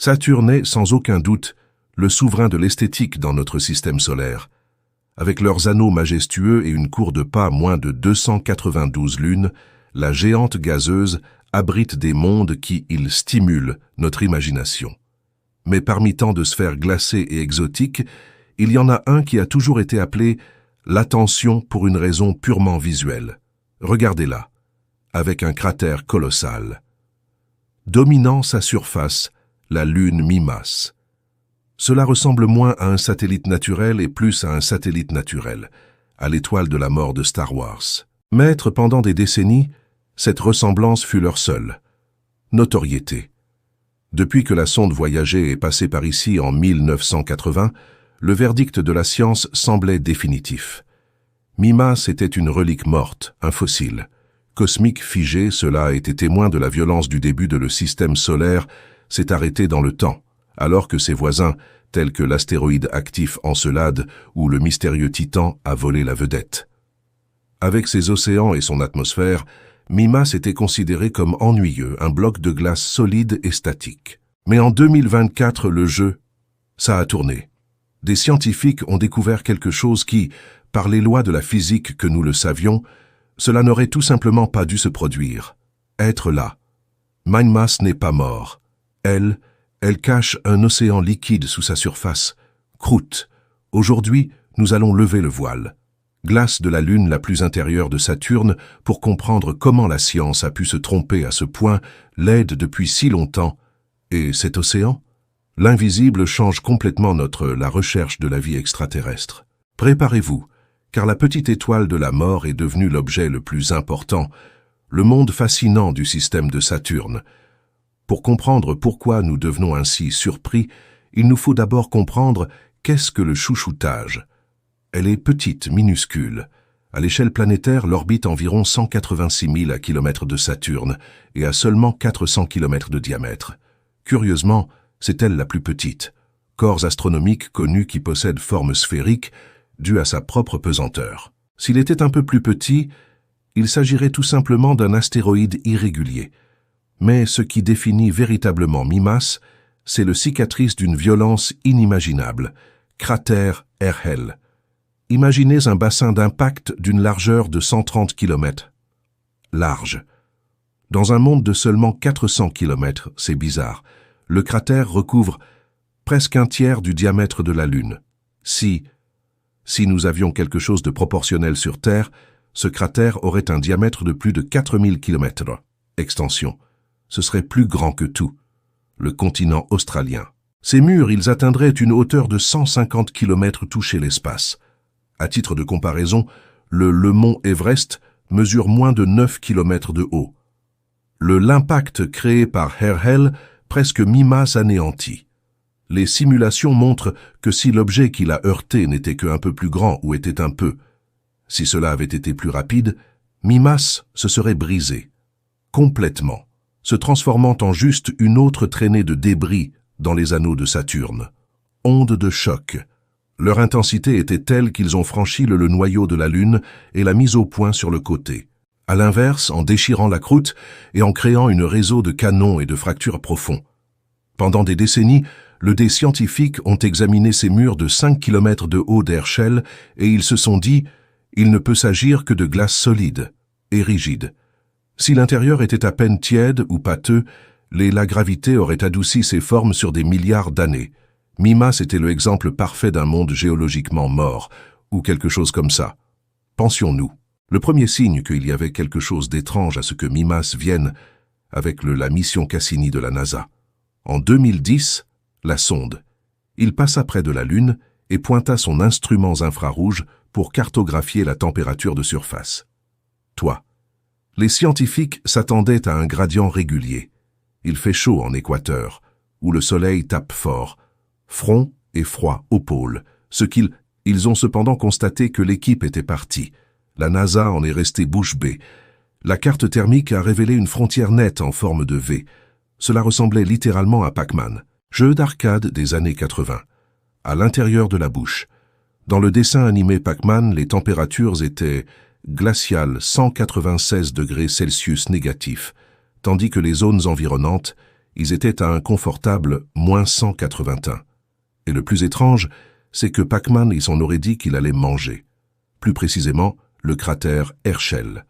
Saturne est, sans aucun doute, le souverain de l'esthétique dans notre système solaire. Avec leurs anneaux majestueux et une cour de pas moins de 292 lunes, la géante gazeuse abrite des mondes qui, ils stimulent notre imagination. Mais parmi tant de sphères glacées et exotiques, il y en a un qui a toujours été appelé l'attention pour une raison purement visuelle. Regardez-la, avec un cratère colossal. Dominant sa surface, la lune Mimas. Cela ressemble moins à un satellite naturel et plus à un satellite naturel, à l'étoile de la mort de Star Wars. Maître pendant des décennies, cette ressemblance fut leur seule notoriété. Depuis que la sonde voyageait et passait par ici en 1980, le verdict de la science semblait définitif. Mimas était une relique morte, un fossile. Cosmique figé, cela a été témoin de la violence du début de le système solaire, s'est arrêté dans le temps, alors que ses voisins, tels que l'astéroïde actif Encelade ou le mystérieux Titan, a volé la vedette. Avec ses océans et son atmosphère, Mimas était considéré comme ennuyeux, un bloc de glace solide et statique. Mais en 2024, le jeu, ça a tourné. Des scientifiques ont découvert quelque chose qui, par les lois de la physique que nous le savions, cela n'aurait tout simplement pas dû se produire. Être là. Mimas n'est pas mort. Elle cache un océan liquide sous sa surface. Croûte. Aujourd'hui, nous allons lever le voile. Glace de la lune la plus intérieure de Saturne pour comprendre comment la science a pu se tromper à ce point, laide depuis si longtemps. Et cet océan? L'invisible change complètement la recherche de la vie extraterrestre. Préparez-vous, car la petite étoile de la mort est devenue l'objet le plus important, le monde fascinant du système de Saturne. Pour comprendre pourquoi nous devenons ainsi surpris, il nous faut d'abord comprendre qu'est-ce que le chouchoutage. Elle est petite, minuscule. À l'échelle planétaire, l'orbite environ 186 000 km de Saturne et à seulement 400 km de diamètre. Curieusement, c'est elle la plus petite. Corps astronomique connu qui possède forme sphérique, due à sa propre pesanteur. S'il était un peu plus petit, il s'agirait tout simplement d'un astéroïde irrégulier. Mais ce qui définit véritablement Mimas, c'est le cicatrice d'une violence inimaginable, cratère Herhel. Imaginez un bassin d'impact d'une largeur de 130 km. Large. Dans un monde de seulement 400 km, c'est bizarre, le cratère recouvre presque un tiers du diamètre de la Lune. Si nous avions quelque chose de proportionnel sur Terre, ce cratère aurait un diamètre de plus de 4000 km. Extension. Ce serait plus grand que tout. Le continent australien. Ces murs, ils atteindraient une hauteur de 150 km toucher l'espace. À titre de comparaison, le mont Everest mesure moins de 9 km de haut. L'impact créé par Herhel, presque Mimas anéanti. Les simulations montrent que si l'objet qui l'a heurté n'était qu'un peu plus grand ou était un peu, si cela avait été plus rapide, Mimas se serait brisé, complètement, se transformant en juste une autre traînée de débris dans les anneaux de Saturne. Ondes de choc. Leur intensité était telle qu'ils ont franchi le noyau de la Lune et l'a mise au point sur le côté. À l'inverse, en déchirant la croûte et en créant un réseau de canons et de fractures profonds. Pendant des décennies, des scientifiques ont examiné ces murs de 5 km de haut d'Herschel et ils se sont dit « il ne peut s'agir que de glace solide et rigide ». Si l'intérieur était à peine tiède ou pâteux, la gravité aurait adouci ses formes sur des milliards d'années. Mimas était l'exemple parfait d'un monde géologiquement mort, ou quelque chose comme ça. Pensions-nous. Le premier signe qu'il y avait quelque chose d'étrange à ce que Mimas vienne avec la mission Cassini de la NASA. En 2010, la sonde. Il passa près de la Lune et pointa son instrument infrarouge pour cartographier la température de surface. Les scientifiques s'attendaient à un gradient régulier. Il fait chaud en équateur, où le soleil tape fort, front et froid au pôle, ce qu'ils ont cependant constaté que l'équipe était partie. La NASA en est restée bouche bée. La carte thermique a révélé une frontière nette en forme de V. Cela ressemblait littéralement à Pac-Man, jeu d'arcade des années 80. À l'intérieur de la bouche. Dans le dessin animé Pac-Man, les températures étaient glaciales 196 degrés Celsius négatifs, tandis que les zones environnantes, Ils étaient à un confortable -181. Et le plus étrange, c'est que Pachmann s'en aurait dit qu'il allait manger. Plus précisément, le cratère Herschel.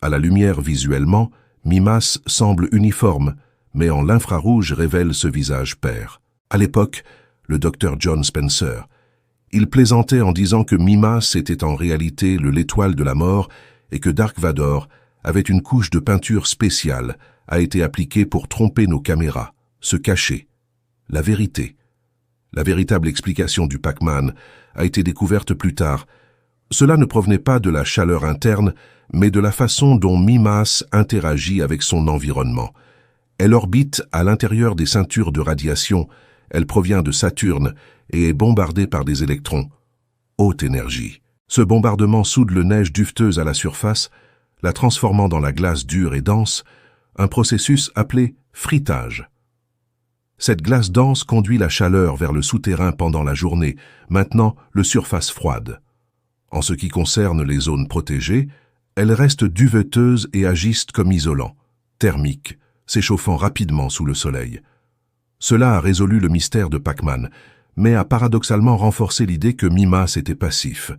À la lumière visuellement, Mimas semble uniforme, mais en l'infrarouge révèle ce visage pair. À l'époque, le docteur John Spencer, il plaisantait en disant que Mimas était en réalité l'étoile de la mort et que Dark Vador avait une couche de peinture spéciale a été appliquée pour tromper nos caméras, se cacher. La vérité. La véritable explication du Pachmann a été découverte plus tard. Cela ne provenait pas de la chaleur interne, mais de la façon dont Mimas interagit avec son environnement. Elle orbite à l'intérieur des ceintures de radiation, elle provient de Saturne et est bombardée par des électrons. Haute énergie. Ce bombardement soude le neige duveteuse à la surface, la transformant dans la glace dure et dense, un processus appelé frittage. Cette glace dense conduit la chaleur vers le souterrain pendant la journée, maintenant le surface froide. En ce qui concerne les zones protégées, elles restent duveteuses et agissent comme isolants, thermiques, s'échauffant rapidement sous le soleil. Cela a résolu le mystère de Pachmann, mais a paradoxalement renforcé l'idée que Mimas était passif.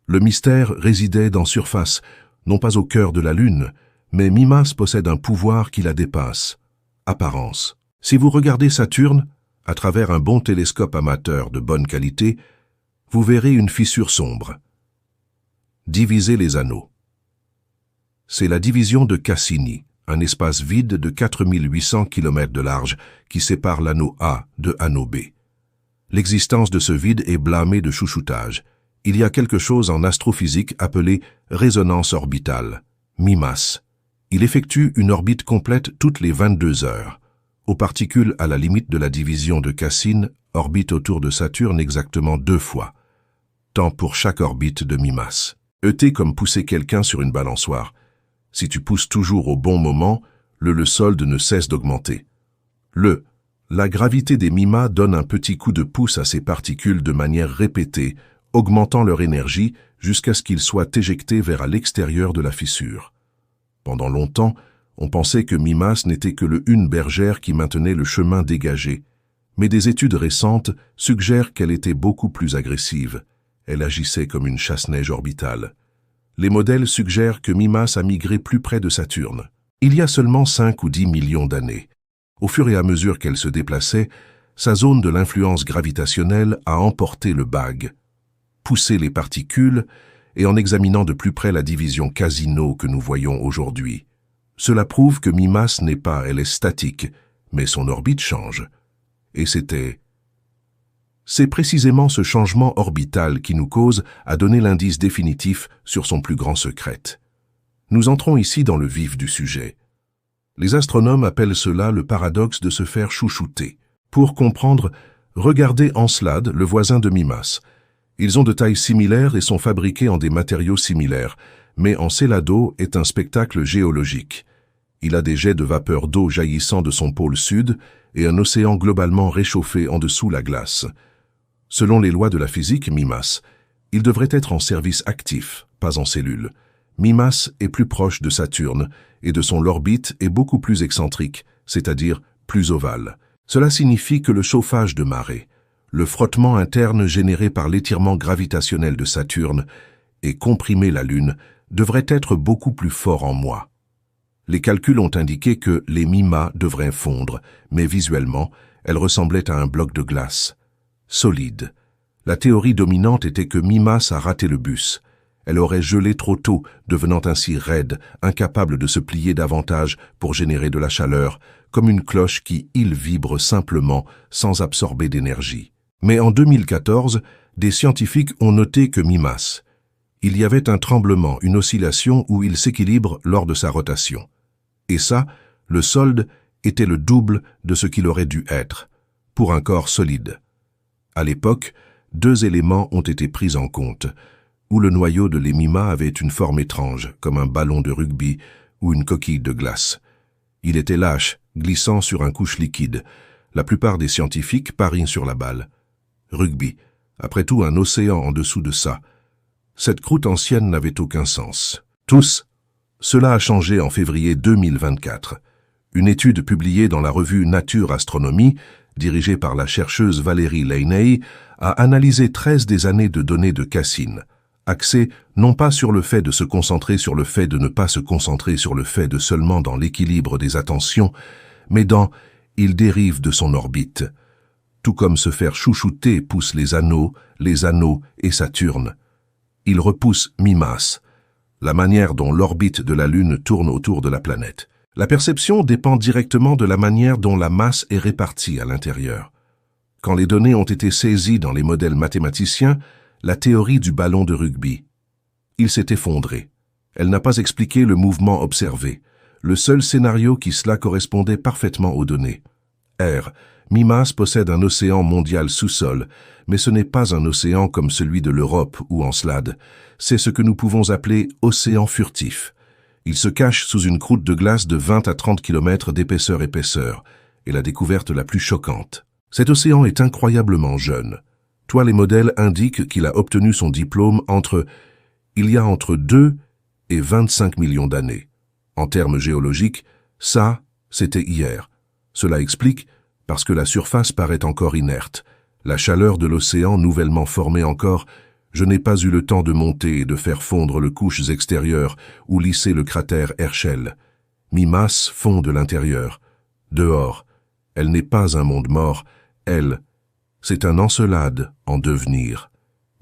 Le mystère résidait dans surface, non pas au cœur de la Lune, mais Mimas possède un pouvoir qui la dépasse. Apparence. Si vous regardez Saturne, à travers un bon télescope amateur de bonne qualité, vous verrez une fissure sombre. Diviser les anneaux. C'est la division de Cassini, un espace vide de 4800 km de large qui sépare l'anneau A de anneau B. L'existence de ce vide est blâmée de chouchoutage. Il y a quelque chose en astrophysique appelé résonance orbitale, Mimas. Il effectue une orbite complète toutes les 22 heures. Aux particules à la limite de la division de Cassini orbitent autour de Saturne exactement 2 fois. Temps pour chaque orbite de Mimas. ET comme pousser quelqu'un sur une balançoire. Si tu pousses toujours au bon moment, le solde ne cesse d'augmenter. La gravité des Mimas donne un petit coup de pouce à ces particules de manière répétée, augmentant leur énergie jusqu'à ce qu'ils soient éjectés vers l'extérieur de la fissure. Pendant longtemps, on pensait que Mimas n'était que une bergère qui maintenait le chemin dégagé, mais des études récentes suggèrent qu'elle était beaucoup plus agressive. Elle agissait comme une chasse-neige orbitale. Les modèles suggèrent que Mimas a migré plus près de Saturne. Il y a seulement 5 ou 10 millions d'années. Au fur et à mesure qu'elle se déplaçait, sa zone de l'influence gravitationnelle a emporté le bag, poussé les particules, et en examinant de plus près la division Casino que nous voyons aujourd'hui. Cela prouve que Mimas n'est pas, elle est statique, mais son orbite change. Et c'est précisément ce changement orbital qui nous cause à donner l'indice définitif sur son plus grand secret. Nous entrons ici dans le vif du sujet. Les astronomes appellent cela le paradoxe de se faire chouchouter. Pour comprendre, regardez Encelade, le voisin de Mimas. Ils ont de tailles similaires et sont fabriqués en des matériaux similaires, mais Encelado est un spectacle géologique. Il a des jets de vapeur d'eau jaillissant de son pôle sud et un océan globalement réchauffé en dessous la glace. Selon les lois de la physique Mimas, il devrait être en service actif, pas en cellule. Mimas est plus proche de Saturne et de son orbite est beaucoup plus excentrique, c'est-à-dire plus ovale. Cela signifie que le chauffage de marée, le frottement interne généré par l'étirement gravitationnel de Saturne et comprimer la Lune devrait être beaucoup plus fort en moi. Les calculs ont indiqué que les Mimas devraient fondre, mais visuellement, elles ressemblaient à un bloc de glace. Solide. La théorie dominante était que Mimas a raté le bus. Elle aurait gelé trop tôt, devenant ainsi raide, incapable de se plier davantage pour générer de la chaleur, comme une cloche qui vibre simplement, sans absorber d'énergie. Mais en 2014, des scientifiques ont noté que Mimas, il y avait un tremblement, une oscillation où il s'équilibre lors de sa rotation. Et ça, le solde était le double de ce qu'il aurait dû être, pour un corps solide. À l'époque, 2 éléments ont été pris en compte, où le noyau de l'Emima avait une forme étrange, comme un ballon de rugby ou une coquille de glace. Il était lâche, glissant sur un couche liquide. La plupart des scientifiques parient sur la balle. Rugby, après tout un océan en dessous de ça. Cette croûte ancienne n'avait aucun sens. Tous, cela a changé en février 2024. Une étude publiée dans la revue Nature Astronomie, dirigée par la chercheuse Valérie Lainey, a analysé 13 des années de données de Cassini, axées non pas sur le fait de se concentrer sur le fait de ne pas se concentrer sur le fait de seulement dans l'équilibre des attentions, mais dans « il dérive de son orbite ». Tout comme se faire chouchouter pousse les anneaux et Saturne. Il repousse Mimas, la manière dont l'orbite de la Lune tourne autour de la planète. La perception dépend directement de la manière dont la masse est répartie à l'intérieur. Quand les données ont été saisies dans les modèles mathématiciens, la théorie du ballon de rugby. Il s'est effondré. Elle n'a pas expliqué le mouvement observé. Le seul scénario qui cela correspondait parfaitement aux données. R. Mimas possède un océan mondial sous-sol, mais ce n'est pas un océan comme celui de l'Europe ou Encelade. C'est ce que nous pouvons appeler océan furtif. Il se cache sous une croûte de glace de 20 à 30 km d'épaisseur et la découverte la plus choquante. Cet océan est incroyablement jeune. Les modèles indiquent qu'il a obtenu son diplôme il y a entre 2 et 25 millions d'années. En termes géologiques, ça, c'était hier. Cela explique parce que la surface paraît encore inerte. La chaleur de l'océan nouvellement formé encore, je n'ai pas eu le temps de monter et de faire fondre les couches extérieures ou lisser le cratère Herschel. Mimas fond de l'intérieur. Dehors, elle n'est pas un monde mort, c'est un Encelade en devenir.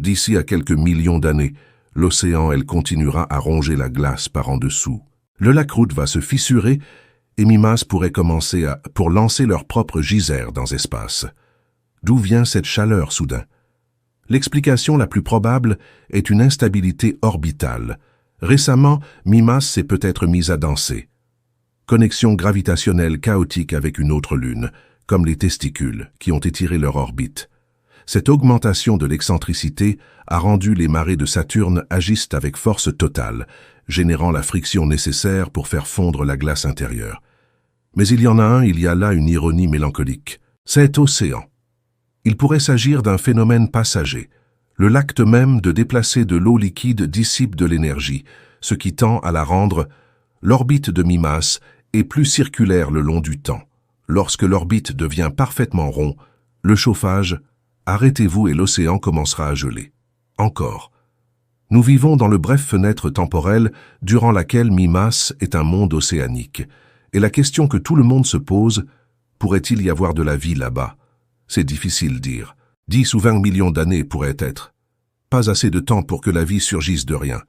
D'ici à quelques millions d'années, l'océan, continuera à ronger la glace par en dessous. Le lac Root va se fissurer et Mimas pourrait commencer pour lancer leur propre geyser dans l'espace. D'où vient cette chaleur soudain? L'explication la plus probable est une instabilité orbitale. Récemment, Mimas s'est peut-être mise à danser. Connexion gravitationnelle chaotique avec une autre lune, comme les testicules qui ont étiré leur orbite. Cette augmentation de l'excentricité a rendu les marées de Saturne agissent avec force totale, générant la friction nécessaire pour faire fondre la glace intérieure. Mais il y a là une ironie mélancolique. Cet océan. Il pourrait s'agir d'un phénomène passager. L'acte même de déplacer de l'eau liquide dissipe de l'énergie, ce qui tend à la rendre. L'orbite de Mimas est plus circulaire le long du temps. Lorsque l'orbite devient parfaitement rond, le chauffage, arrêtez-vous et l'océan commencera à geler. Encore. Nous vivons dans le bref fenêtre temporelle durant laquelle Mimas est un monde océanique. Et la question que tout le monde se pose, pourrait-il y avoir de la vie là-bas? C'est difficile dire. 10 ou 20 millions d'années pourraient être. Pas assez de temps pour que la vie surgisse de rien.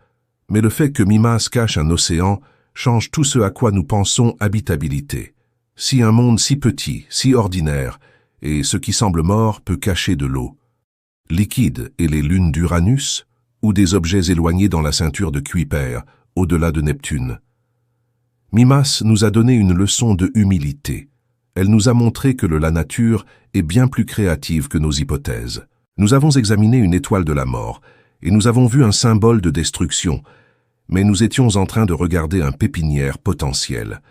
Mais le fait que Mimas cache un océan change tout ce à quoi nous pensons habitabilité. Si un monde si petit, si ordinaire, et ce qui semble mort peut cacher de l'eau. Liquide et les lunes d'Uranus, ou des objets éloignés dans la ceinture de Kuiper, au-delà de Neptune. Mimas nous a donné une leçon de humilité. Elle nous a montré que la nature est bien plus créative que nos hypothèses. Nous avons examiné une étoile de la mort, et nous avons vu un symbole de destruction, mais nous étions en train de regarder un pépinière potentiel.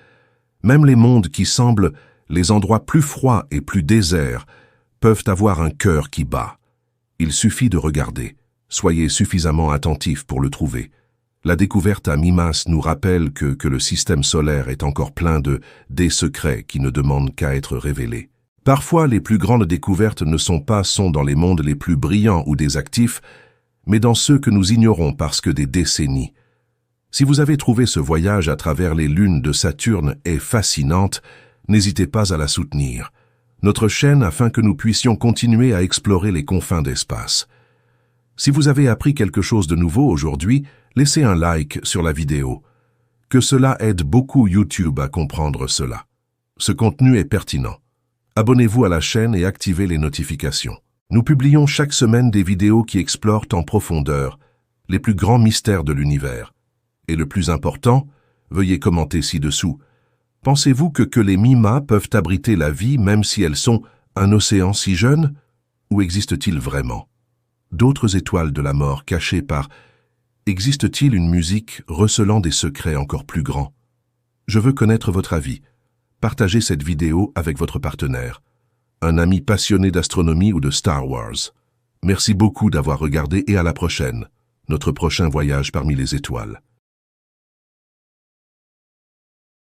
Même les mondes qui semblent les endroits plus froids et plus déserts peuvent avoir un cœur qui bat. Il suffit de regarder. Soyez suffisamment attentifs pour le trouver. La découverte à Mimas nous rappelle que le système solaire est encore plein des secrets qui ne demandent qu'à être révélés. Parfois, les plus grandes découvertes ne sont dans les mondes les plus brillants ou des actifs, mais dans ceux que nous ignorons parce que des décennies. Si vous avez trouvé ce voyage à travers les lunes de Saturne est fascinante, n'hésitez pas à la soutenir. Notre chaîne afin que nous puissions continuer à explorer les confins d'espace. Si vous avez appris quelque chose de nouveau aujourd'hui, laissez un like sur la vidéo. Que cela aide beaucoup YouTube à comprendre cela. Ce contenu est pertinent. Abonnez-vous à la chaîne et activez les notifications. Nous publions chaque semaine des vidéos qui explorent en profondeur les plus grands mystères de l'univers. Et le plus important, veuillez commenter ci-dessous. Pensez-vous que les Mimas peuvent abriter la vie même si elles sont un océan si jeune? Ou existe-t-il vraiment d'autres étoiles de la mort cachées par... Existe-t-il une musique recelant des secrets encore plus grands? Je veux connaître votre avis. Partagez cette vidéo avec votre partenaire, un ami passionné d'astronomie ou de Star Wars. Merci beaucoup d'avoir regardé et à la prochaine, notre prochain voyage parmi les étoiles.